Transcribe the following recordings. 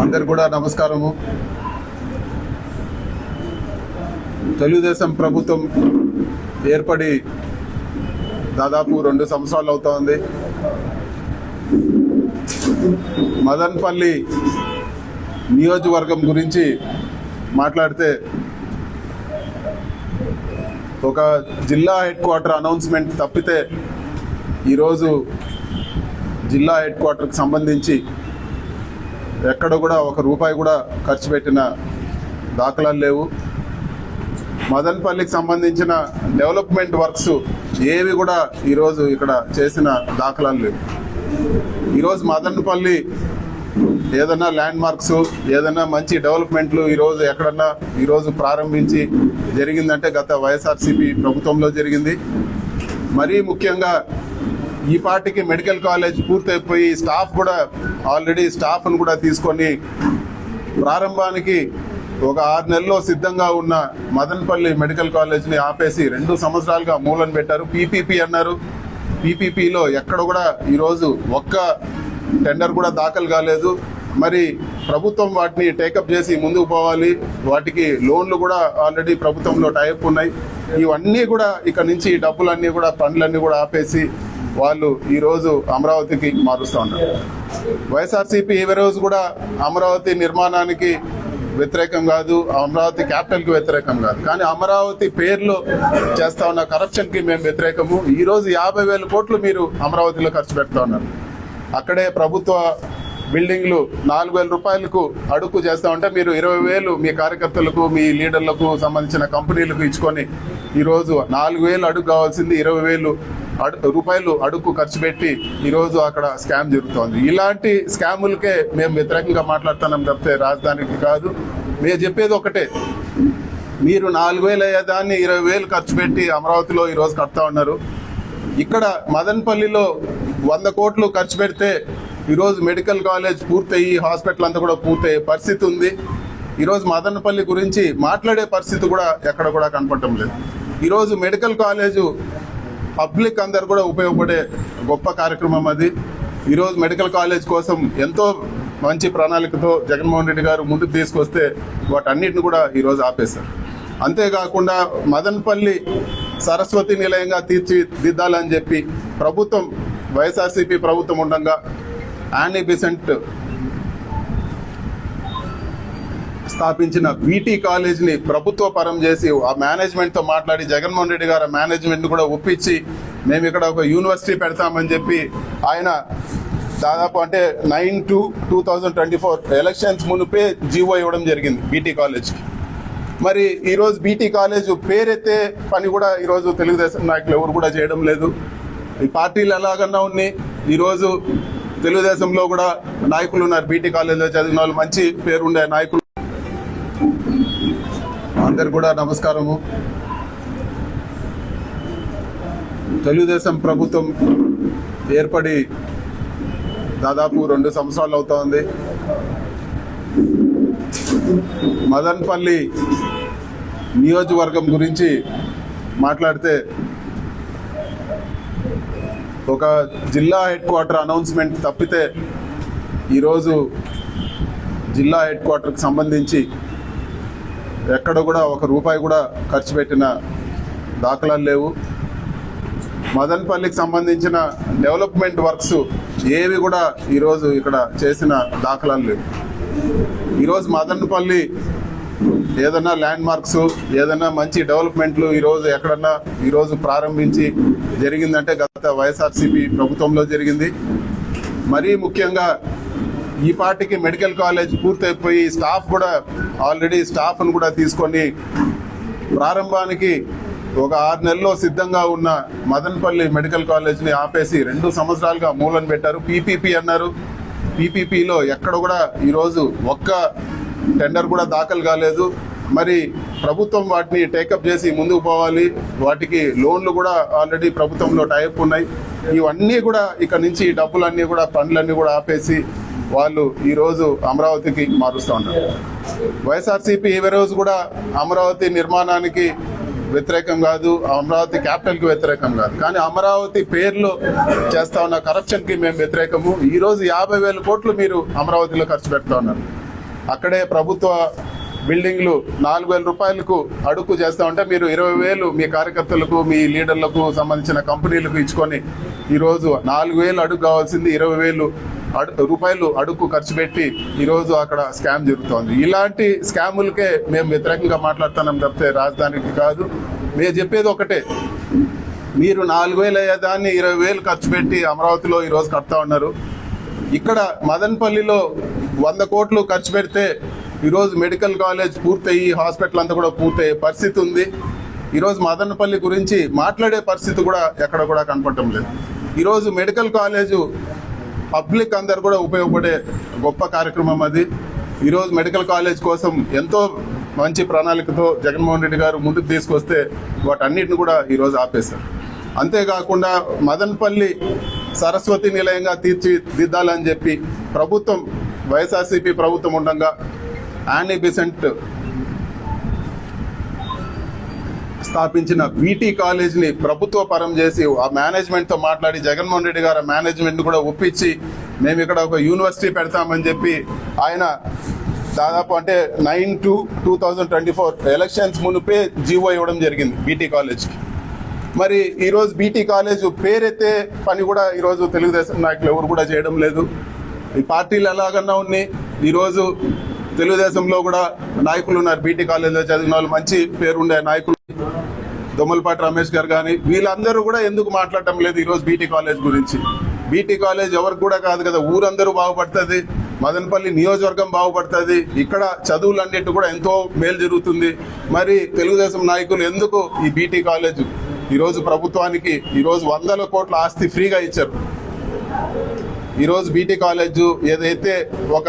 అందరు కూడా నమస్కారము. తెలుగుదేశం ప్రభుత్వం ఏర్పడి దాదాపు 2 సంవత్సరాలు అవుతోంది. మదనపల్లి నియోజకవర్గం గురించి మాట్లాడితే ఒక జిల్లా హెడ్ క్వార్టర్ అనౌన్స్మెంట్ తప్పితే ఈరోజు జిల్లా హెడ్ క్వార్టర్కి సంబంధించి ఎక్కడ కూడా ₹1 కూడా ఖర్చు పెట్టిన దాఖలాలు లేవు. మదనపల్లికి సంబంధించిన డెవలప్మెంట్ వర్క్స్ ఏవి కూడా ఈరోజు ఇక్కడ చేసిన దాఖలాలు లేవు. ఈరోజు మదనపల్లి ఏదైనా ల్యాండ్ మార్క్స్, ఏదైనా మంచి డెవలప్మెంట్లు ఈరోజు ఎక్కడన్నా ఈరోజు ప్రారంభించి జరిగిందంటే గత వైఎస్ఆర్సీపీ ప్రభుత్వంలో జరిగింది. మరీ ముఖ్యంగా ఈ పార్టీకి మెడికల్ కాలేజ్ పూర్తయిపోయి స్టాఫ్ కూడా ఆల్రెడీ స్టాఫ్ను కూడా తీసుకొని ప్రారంభానికి ఒక 6 నెలల్లో సిద్ధంగా ఉన్న మదనపల్లి మెడికల్ కాలేజ్ని ఆపేసి 2 సంవత్సరాలుగా మూలన పెట్టారు. పీపీపీ అన్నారు. పీపీపీలో ఎక్కడ కూడా ఈరోజు ఒక్క టెండర్ కూడా దాఖలు కాలేదు. మరి ప్రభుత్వం వాటిని టేకప్ చేసి ముందుకు పోవాలి. వాటికి లోన్లు కూడా ఆల్రెడీ ప్రభుత్వంలో టైప్ ఉన్నాయి. ఇవన్నీ కూడా ఇక్కడ నుంచి డబ్బులన్నీ కూడా ఫండ్లన్నీ కూడా ఆపేసి వాళ్ళు ఈరోజు అమరావతికి మారుస్తూ ఉన్నారు. వైఎస్ఆర్సీపీ ఈ రోజు కూడా అమరావతి నిర్మాణానికి వ్యతిరేకం కాదు, అమరావతి క్యాపిటల్కి వ్యతిరేకం కాదు. కానీ అమరావతి పేర్లు చేస్తా ఉన్న కరప్షన్కి మేము వ్యతిరేకము. ఈరోజు 50,000 కోట్లు మీరు అమరావతిలో ఖర్చు పెడతా ఉన్నారు. అక్కడే ప్రభుత్వ బిల్డింగ్లు ₹4,000 అడుగు చేస్తా ఉంటే మీరు 20,000 మీ కార్యకర్తలకు, మీ లీడర్లకు సంబంధించిన కంపెనీలకు ఇచ్చుకొని ఈరోజు 4,000 అడుగు కావాల్సింది ₹20,000 అడుగు ఖర్చు పెట్టి ఈరోజు అక్కడ స్కామ్ జరుగుతోంది. ఇలాంటి స్కాములకే మేము వ్యతిరేకంగా మాట్లాడుతున్నాం తప్పితే రాజధానికి కాదు. మేము చెప్పేది ఒకటే, మీరు 4,000 అయ్యేదాన్ని 20,000 ఖర్చు పెట్టి అమరావతిలో ఈరోజు కడతా ఉన్నారు. ఇక్కడ మదనపల్లిలో 100 కోట్లు ఖర్చు పెడితే ఈరోజు మెడికల్ కాలేజ్ పూర్తయ్యి హాస్పిటల్ అంతా కూడా పూర్తయ్యే పరిస్థితి ఉంది. ఈరోజు మదనపల్లి గురించి మాట్లాడే పరిస్థితి కూడా ఎక్కడ కూడా కనపడటం లేదు. ఈరోజు మెడికల్ కాలేజు పబ్లిక్ అందరు కూడా ఉపయోగపడే గొప్ప కార్యక్రమం అది. ఈరోజు మెడికల్ కాలేజ్ కోసం ఎంతో మంచి ప్రణాళికతో జగన్మోహన్ రెడ్డి గారు ముందుకు తీసుకొస్తే వాటన్నిటిని కూడా ఈరోజు ఆపేశారు. అంతేకాకుండా మదనపల్లి సరస్వతి నిలయంగా తీర్చిదిద్దాలని చెప్పి ప్రభుత్వం, వైఎస్ఆర్సీపీ ప్రభుత్వం ఉండగా యానీ బిసెంట్ స్థాపించిన బీటీ కాలేజ్ని ప్రభుత్వ పరం చేసి ఆ మేనేజ్మెంట్తో మాట్లాడి జగన్మోహన్ రెడ్డి గారు మేనేజ్మెంట్ కూడా ఒప్పించి మేము ఇక్కడ ఒక యూనివర్సిటీ పెడతామని చెప్పి ఆయన దాదాపు అంటే 9/2/2024 ఎలక్షన్స్ మునిపే జీవో ఇవ్వడం జరిగింది బీటీ కాలేజ్కి. మరి ఈరోజు బీటీ కాలేజ్ పేరెత్తే పని కూడా ఈరోజు తెలుగుదేశం నాయకులు ఎవరు కూడా చేయడం లేదు. ఈ పార్టీలు ఎలాగన్నా ఉన్నాయి. ఈరోజు తెలుగుదేశంలో కూడా నాయకులు ఉన్నారు, బీటీ కాలేజ్లో చదివిన వాళ్ళు, మంచి పేరుండే నాయకులు. అందరు కూడా నమస్కారము. తెలుగుదేశం ప్రభుత్వం ఏర్పడి దాదాపు 2 సంవత్సరాలు అవుతోంది. మదనపల్లి నియోజకవర్గం గురించి మాట్లాడితే ఒక జిల్లా హెడ్ క్వార్టర్ అనౌన్స్మెంట్ తప్పితే ఈరోజు జిల్లా హెడ్ క్వార్టర్కి సంబంధించి ఎక్కడ కూడా ₹1 కూడా ఖర్చు పెట్టిన దాఖలాలు లేవు. మదనపల్లికి సంబంధించిన డెవలప్మెంట్ వర్క్స్ ఏవి కూడా ఈరోజు ఇక్కడ చేసిన దాఖలాలు లేవు. ఈరోజు మదనపల్లి ఏదైనా ల్యాండ్ మార్క్స్, ఏదైనా మంచి డెవలప్మెంట్లు ఈరోజు ఎక్కడన్నా ఈరోజు ప్రారంభించి జరిగిందంటే గత వైఎస్ఆర్సీపీ ప్రభుత్వంలో జరిగింది. మరీ ముఖ్యంగా ఈ పార్టీకి మెడికల్ కాలేజ్ పూర్తయిపోయి స్టాఫ్ కూడా ఆల్రెడీ స్టాఫ్ను కూడా తీసుకొని ప్రారంభానికి ఒక 6 నెలల్లో సిద్ధంగా ఉన్న మదనపల్లి మెడికల్ కాలేజ్ని ఆపేసి 2 సంవత్సరాలుగా మూలన పెట్టారు. పీపీపీ అన్నారు. పీపీపీలో ఎక్కడ కూడా ఈరోజు ఒక్క టెండర్ కూడా దాఖలు కాలేదు. మరి ప్రభుత్వం వాటిని టేకప్ చేసి ముందుకు పోవాలి. వాటికి లోన్లు కూడా ఆల్రెడీ ప్రభుత్వంలో టైప్ ఉన్నాయి. ఇవన్నీ కూడా ఇక్కడ నుంచి డబ్బులన్నీ కూడా ఫండ్లన్నీ కూడా ఆపేసి వాళ్ళు ఈరోజు అమరావతికి మారుస్తూ ఉన్నారు. వైఎస్ఆర్సీపీ ఈ రోజు కూడా అమరావతి నిర్మాణానికి వ్యతిరేకం కాదు, అమరావతి క్యాపిటల్కి వ్యతిరేకం కాదు. కానీ అమరావతి పేర్లు చేస్తా ఉన్న కరప్షన్కి మేము వ్యతిరేకము. ఈరోజు 50,000 కోట్లు మీరు అమరావతిలో ఖర్చు పెడతా ఉన్నారు. అక్కడే ప్రభుత్వ బిల్డింగ్లు 4,000 రూపాయలకు అడుగు చేస్తా ఉంటే మీరు 20,000 మీ కార్యకర్తలకు మీ లీడర్లకు సంబంధించిన కంపెనీలకు ఇచ్చుకొని ఈరోజు 4,000 అడుగు కావాల్సింది 20,000 రూపాయలు అడుగు ఖర్చు పెట్టి ఈరోజు అక్కడ స్కామ్ జరుగుతోంది. ఇలాంటి స్కాములకే మేము వ్యతిరేకంగా మాట్లాడుతున్నాం తప్పితే రాజధానికి కాదు. మేము చెప్పేది ఒకటే, మీరు 4,000 అయ్యేదాన్ని 20,000 ఖర్చు పెట్టి అమరావతిలో ఈరోజు కడతా ఉన్నారు. ఇక్కడ మదనపల్లిలో 100 కోట్లు ఖర్చు పెడితే ఈరోజు మెడికల్ కాలేజ్ పూర్తయి హాస్పిటల్ అంతా కూడా పూర్తయ్యే పరిస్థితి ఉంది. ఈరోజు మదనపల్లి గురించి మాట్లాడే పరిస్థితి కూడా ఎక్కడ కూడా కనపడటం లేదు. ఈరోజు మెడికల్ కాలేజు పబ్లిక్ అందరు కూడా ఉపయోగపడే గొప్ప కార్యక్రమం అది. ఈరోజు మెడికల్ కాలేజ్ కోసం ఎంతో మంచి ప్రణాళికతో జగన్మోహన్ రెడ్డి గారు ముందుకు తీసుకొస్తే వాటన్నిటిని కూడా ఈరోజు ఆపేశారు. అంతేకాకుండా మదనపల్లి సరస్వతి నిలయంగా తీర్చిదిద్దాలని చెప్పి ప్రభుత్వం వైఎస్ఆర్సీపీ ప్రభుత్వం ఉండగా యానీ బిసెంట్ స్థాపించిన బీటీ కాలేజ్ని ప్రభుత్వ పరం చేసి ఆ మేనేజ్మెంట్తో మాట్లాడి జగన్మోహన్ రెడ్డి గారు మేనేజ్మెంట్ కూడా ఒప్పించి మేము ఇక్కడ ఒక యూనివర్సిటీ పెడతామని చెప్పి ఆయన దాదాపు అంటే 9/2/2024 ఎలక్షన్స్ మునిపే జీవో ఇవ్వడం జరిగింది బీటీ కాలేజ్కి. మరి ఈరోజు బీటీ కాలేజ్ పేరెత్తే పని కూడా ఈరోజు తెలుగుదేశం నాయకులు ఎవరు కూడా చేయడం లేదు. ఈ పార్టీలు ఎలాగన్నా ఉన్నాయి. ఈరోజు తెలుగుదేశంలో కూడా నాయకులు ఉన్నారు, బీటీ కాలేజ్లో చదివిన వాళ్ళు, మంచి పేరుండే నాయకులు, దొమ్మలపాటి రమేష్ గారు కానీ వీళ్ళందరూ కూడా ఎందుకు మాట్లాడటం లేదు ఈరోజు బీటీ కాలేజ్ గురించి? బీటీ కాలేజ్ ఎవరికి కూడా కాదు కదా, ఊరందరూ బాగుపడుతుంది, మదనపల్లి నియోజకవర్గం బాగుపడుతుంది, ఇక్కడ చదువులన్నిటి కూడా ఎంతో మేలు జరుగుతుంది. మరి తెలుగుదేశం నాయకులు ఎందుకు ఈ బీటీ కాలేజ్ ఈరోజు ప్రభుత్వానికి ఈరోజు 100 కోట్ల ఆస్తి ఫ్రీగా ఇచ్చారు. ఈరోజు బీటీ కాలేజ్ ఏదైతే ఒక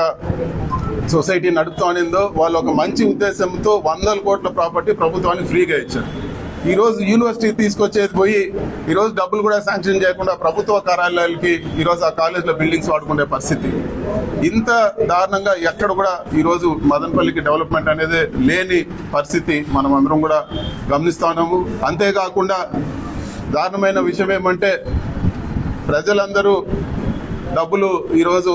సొసైటీ నడుపుతానిందో వాళ్ళు ఒక మంచి ఉద్దేశంతో 100 కోట్ల ప్రాపర్టీ ప్రభుత్వానికి ఫ్రీగా ఇచ్చారు. ఈరోజు యూనివర్సిటీ తీసుకొచ్చేది పోయి ఈరోజు డబ్బులు కూడా శాంక్షన్ చేయకుండా ప్రభుత్వ కార్యాలయాలకి ఈరోజు ఆ కాలేజ్లో బిల్డింగ్స్ వాడుకునే పరిస్థితి. ఇంత దారుణంగా ఎక్కడ కూడా ఈరోజు మదనపల్లికి డెవలప్మెంట్ అనేది లేని పరిస్థితి మనం అందరం కూడా గమనిస్తా ఉన్నాము. అంతేకాకుండా దారుణమైన విషయం ఏమంటే ప్రజలందరూ డబ్బులు ఈరోజు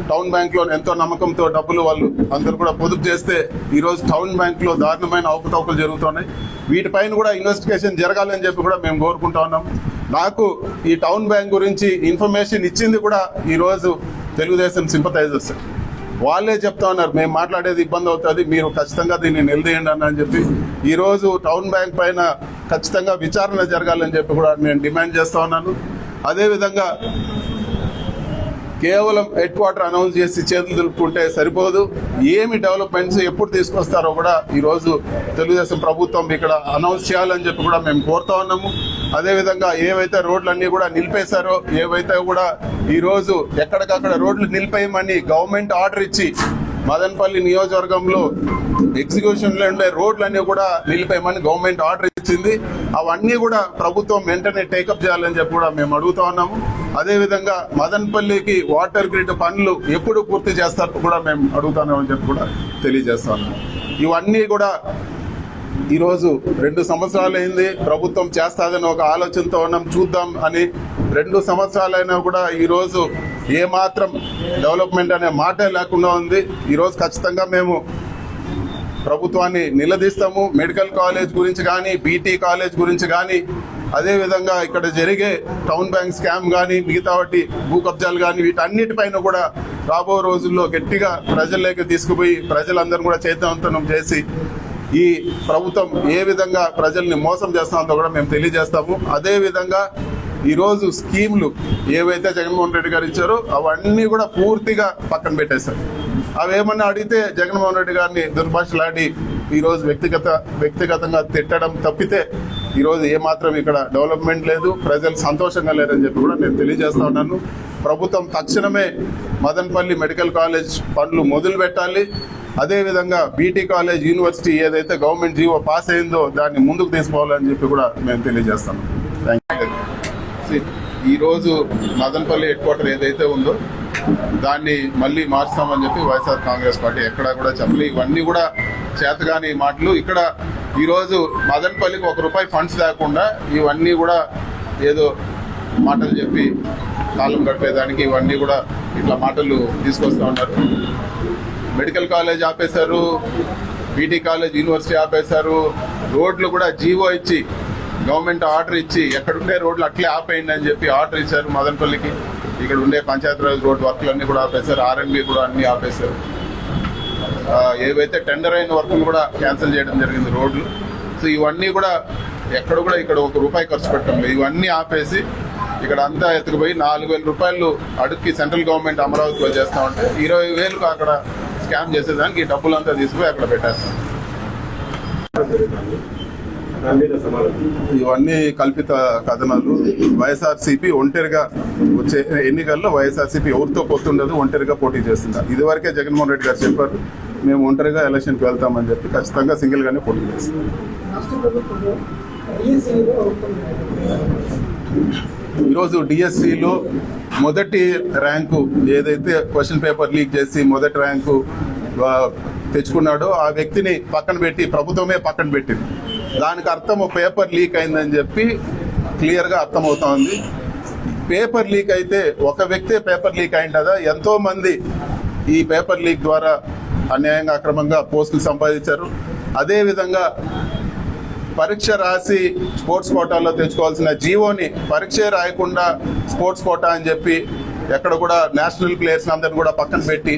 టౌన్ బ్యాంక్లో ఎంతో నమ్మకంతో డబ్బులు వాళ్ళు అందరూ కూడా పొదుపు చేస్తే ఈరోజు టౌన్ బ్యాంక్లో దారుణమైన అవకతవకలు జరుగుతున్నాయి. వీటిపైన కూడా ఇన్వెస్టిగేషన్ జరగాలని చెప్పి కూడా మేము కోరుకుంటా ఉన్నాం. నాకు ఈ టౌన్ బ్యాంక్ గురించి ఇన్ఫర్మేషన్ ఇచ్చింది కూడా ఈరోజు తెలుగుదేశం సింపథైజర్స్. వాళ్ళే చెప్తా ఉన్నారు మేము మాట్లాడేది ఇబ్బంది అవుతుంది, మీరు ఖచ్చితంగా దీన్ని నిలదీయండి అని చెప్పి ఈరోజు టౌన్ బ్యాంక్ పైన ఖచ్చితంగా విచారణ జరగాలని చెప్పి కూడా నేను డిమాండ్ చేస్తా ఉన్నాను. అదేవిధంగా కేవలం హెడ్ క్వార్టర్ అనౌన్స్ చేసి చేతులు దులుపుకుంటే సరిపోదు. ఏమి డెవలప్మెంట్స్ ఎప్పుడు తీసుకొస్తారో కూడా ఈరోజు తెలుగుదేశం ప్రభుత్వం ఇక్కడ అనౌన్స్ చేయాలని చెప్పి కూడా మేము కోరుతా ఉన్నాము. అదేవిధంగా ఏవైతే రోడ్లన్నీ కూడా నిలిపేశారో, ఏవైతే కూడా ఈరోజు ఎక్కడికక్కడ రోడ్లు నిలిపేయమని గవర్నమెంట్ ఆర్డర్ ఇచ్చి మదనపల్లి నియోజకవర్గంలో ఎగ్జిక్యూషన్లో ఉండే రోడ్లన్నీ కూడా నిలిపేయమని గవర్నమెంట్ ఆర్డర్ ఇచ్చింది. అవన్నీ కూడా ప్రభుత్వం వెంటనే టేకప్ చేయాలని చెప్పి కూడా మేము అడుగుతా ఉన్నాము. అదేవిధంగా మదనపల్లికి వాటర్ గ్రిడ్ పనులు ఎప్పుడు పూర్తి చేస్తారో కూడా మేము అడుగుతున్నామని చెప్పి కూడా తెలియజేస్తా ఉన్నాము. ఇవన్నీ కూడా ఈరోజు 2 సంవత్సరాలైంది ప్రభుత్వం చేస్తాదని ఒక ఆలోచనతో ఉన్నాం, చూద్దాం అని. 2 సంవత్సరాలైనా కూడా ఈరోజు ఏమాత్రం డెవలప్మెంట్ అనే మాటే లేకుండా ఉంది. ఈరోజు ఖచ్చితంగా మేము ప్రభుత్వాన్ని నిలదీస్తాము. మెడికల్ కాలేజ్ గురించి కానీ, బీటీ కాలేజ్ గురించి కానీ, అదేవిధంగా ఇక్కడ జరిగే టౌన్ బ్యాంక్ స్కామ్ కానీ, మిగతా వాటి భూ కబ్జాలు కానీ, వీటన్నిటిపైన కూడా రాబో రోజుల్లో గట్టిగా ప్రజల్లోకి తీసుకుపోయి ప్రజలందరూ కూడా చైతన్యవంతం చేసి ఈ ప్రభుత్వం ఏ విధంగా ప్రజల్ని మోసం చేస్తుందో కూడా మేము తెలియజేస్తాము. అదేవిధంగా ఈరోజు స్కీములు ఏవైతే జగన్మోహన్ రెడ్డి గారు ఇచ్చారో అవన్నీ కూడా పూర్తిగా పక్కన పెట్టేశారు. అవేమన్నా అడిగితే జగన్మోహన్ రెడ్డి గారిని దుర్భాషలాడి ఈరోజు వ్యక్తిగతంగా తిట్టడం తప్పితే ఈరోజు ఏమాత్రం ఇక్కడ డెవలప్మెంట్ లేదు, ప్రజలు సంతోషంగా లేరని చెప్పి కూడా నేను తెలియజేస్తా ఉన్నాను. ప్రభుత్వం తక్షణమే మదనపల్లి మెడికల్ కాలేజ్ పనులు మొదలు పెట్టాలి. అదేవిధంగా బీటీ కాలేజ్ యూనివర్సిటీ ఏదైతే గవర్నమెంట్ జీవో పాస్ అయిందో దాన్ని ముందుకు తీసుకోవాలని చెప్పి కూడా మేము తెలియజేస్తాను. Thank you. ఈరోజు మదనపల్లి హెడ్ క్వార్టర్ ఏదైతే ఉందో దాన్ని మళ్ళీ మార్చామని చెప్పి వైఎస్ఆర్ కాంగ్రెస్ పార్టీ ఎక్కడా కూడా చెప్పలేదు. ఇవన్నీ కూడా చేతగాని మాటలు. ఇక్కడ ఈరోజు మదనపల్లికి ₹1 ఫండ్స్ లేకుండా ఇవన్నీ కూడా ఏదో మాటలు చెప్పి కాలం గడిపేదానికి ఇవన్నీ కూడా ఇట్లా మాటలు తీసుకొస్తూ ఉన్నారు. మెడికల్ కాలేజ్ ఆపేశారు, బీటీ కాలేజ్, యూనివర్సిటీ ఆపేశారు. రోడ్లు కూడా జీవో ఇచ్చి, గవర్నమెంట్ ఆర్డర్ ఇచ్చి ఎక్కడుండే రోడ్లు అట్లే ఆపేయండి అని చెప్పి ఆర్డర్ ఇచ్చారు మదనపల్లికి. ఇక్కడ ఉండే పంచాయతీరాజ్ రోడ్ వర్క్లన్నీ కూడా ఆపేశారు, ఆర్ఎంబీ కూడా అన్ని ఆపేశారు. ఏవైతే టెండర్ అయిన వర్క్లు కూడా క్యాన్సిల్ చేయడం జరిగింది రోడ్లు. సో ఇవన్నీ కూడా ఎక్కడ కూడా ఇక్కడ ₹1 ఖర్చు పెట్టడం లేదు. ఇవన్నీ ఆపేసి ఇక్కడ అంతా ఎత్తుకుపోయి 4,000 రూపాయలు అడుక్కి సెంట్రల్ గవర్నమెంట్ అమరావతిలో చేస్తామంటే 20,000 అక్కడ స్కామ్ చేసేదానికి ఈ డబ్బులంతా తీసుకుపోయి అక్కడ పెట్టేస్తాం. ఇవన్నీ కల్పిత కథనాలు. వైఎస్ఆర్సీపీ ఒంటరిగా వచ్చే ఎన్నికల్లో వైఎస్ఆర్సీపీ ఎవరితో పొత్తుండదు, ఒంటరిగా పోటీ చేస్తున్నారు. ఇదివరకే జగన్మోహన్ రెడ్డి గారు చెప్పారు, మేము ఒంటరిగా ఎలక్షన్కి వెళ్తామని చెప్పి ఖచ్చితంగా సింగిల్గానే పోటీ చేస్తాం. ఈరోజు డిఎస్సిలో మొదటి ర్యాంకు ఏదైతే క్వశ్చన్ పేపర్ లీక్ చేసి మొదటి ర్యాంకు తెచ్చుకున్నాడో ఆ వ్యక్తిని పక్కన పెట్టి ప్రభుత్వమే పక్కన పెట్టింది. దానికి అర్థం పేపర్ లీక్ అయిందని చెప్పి క్లియర్గా అర్థమవుతా ఉంది. పేపర్ లీక్ అయితే ఒక వ్యక్తే పేపర్ లీక్ అయిందా? ఎంతో మంది ఈ పేపర్ లీక్ ద్వారా అన్యాయంగా అక్రమంగా పోస్టులు సంపాదించారు. అదేవిధంగా పరీక్ష రాసి స్పోర్ట్స్ కోటాలో తెచ్చుకోవాల్సిన జీవోని పరీక్ష రాయకుండా స్పోర్ట్స్ కోటా అని చెప్పి ఎక్కడ కూడా నేషనల్ ప్లేయర్స్ అందరిని కూడా పక్కన పెట్టి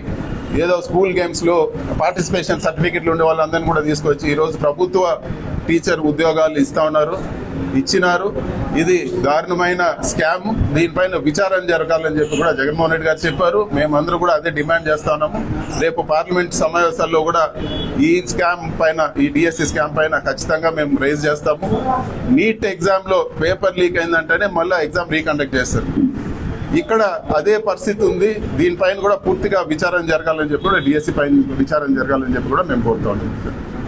ఏదో స్కూల్ గేమ్స్లో పార్టిసిపేషన్ సర్టిఫికెట్లు ఉండే వాళ్ళందరినీ కూడా తీసుకొచ్చి ఈరోజు ప్రభుత్వ టీచర్ ఉద్యోగాలు ఇచ్చినారు. ఇది దారుణమైన స్కామ్. దీనిపైన విచారణ జరగాలని చెప్పి కూడా జగన్మోహన్ రెడ్డి గారు చెప్పారు. మేమందరూ కూడా అదే డిమాండ్ చేస్తా ఉన్నాము. రేపు పార్లమెంట్ సమావేశాల్లో కూడా ఈ స్కామ్ పైన, ఈ డిఎస్సి స్కామ్ పైన ఖచ్చితంగా మేము రైజ్ చేస్తాము. నీట్ ఎగ్జామ్లో పేపర్ లీక్ అయిందంటేనే మళ్ళీ ఎగ్జామ్ రీకండక్ట్ చేస్తారు. ఇక్కడ అదే పరిస్థితి ఉంది. దీనిపైన కూడా పూర్తిగా విచారణ జరగాలని చెప్పి కూడా డిఎస్సి పైన విచారణ జరగాలని చెప్పి కూడా మేము కోరుతా ఉన్నాం.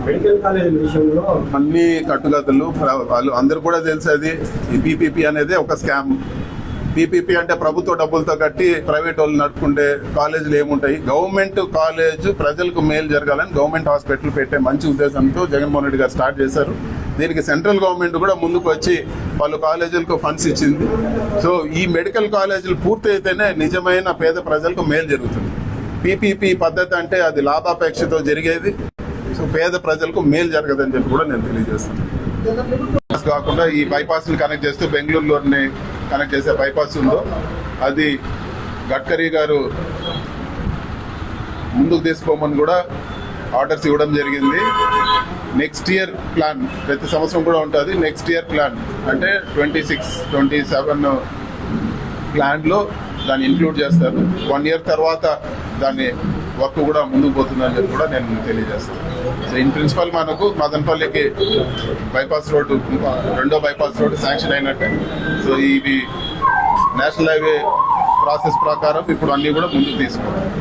మెడికల్ కాలేజ్ విషయంలో అన్ని కట్టుకథలు వాళ్ళు అందరూ కూడా తెలిసేది. ఈ పీపీపీ అనేది ఒక స్కామ్. పీపీపీ అంటే ప్రభుత్వ డబ్బులతో కట్టి ప్రైవేట్ వాళ్ళు నడుపుకుంటే కాలేజీలు ఏముంటాయి. గవర్నమెంట్ కాలేజ్ ప్రజలకు మేలు జరగాలని గవర్నమెంట్ హాస్పిటల్ పెట్టే మంచి ఉద్దేశంతో జగన్మోహన్ రెడ్డి గారు స్టార్ట్ చేశారు. దీనికి సెంట్రల్ గవర్నమెంట్ కూడా ముందుకు వచ్చి పలు కాలేజీలకు ఫండ్స్ ఇచ్చింది. సో ఈ మెడికల్ కాలేజీలు పూర్తి అయితేనే నిజమైన పేద ప్రజలకు మేలు జరుగుతుంది. పీపీపీ పద్ధతి అంటే అది లాభాపేక్షతో జరిగేది. సో పేద ప్రజలకు మేలు జరగదని చెప్పి కూడా నేను తెలియజేస్తాను. కాకుండా ఈ బైపాస్ ని కనెక్ట్ చేస్తూ బెంగళూరులోని కనెక్ట్ చేసే బైపాస్ ఉందో అది గడ్కరీ గారు ముందుకు తీసుకోమని కూడా ఆర్డర్స్ ఇవ్వడం జరిగింది. నెక్స్ట్ ఇయర్ ప్లాన్ ప్రతి సంవత్సరం కూడా ఉంటుంది. నెక్స్ట్ ఇయర్ ప్లాన్ అంటే 26, 27 ప్లాన్లో దాన్ని ఇంక్లూడ్ చేస్తారు. 1 year తర్వాత దాన్ని వర్క్ కూడా ముందుకు పోతుందని చెప్పి కూడా నేను తెలియజేస్తాను. సో ఇన్ ప్రిన్సిపల్ మనకు మదనపల్లికి బైపాస్ రోడ్డు, రెండో బైపాస్ రోడ్డు శాంక్షన్ అయినట్టే. సో ఇవి నేషనల్ హైవే ప్రాసెస్ ప్రకారం ఇప్పుడు అన్నీ కూడా ముందుకు తీసుకోవాలి.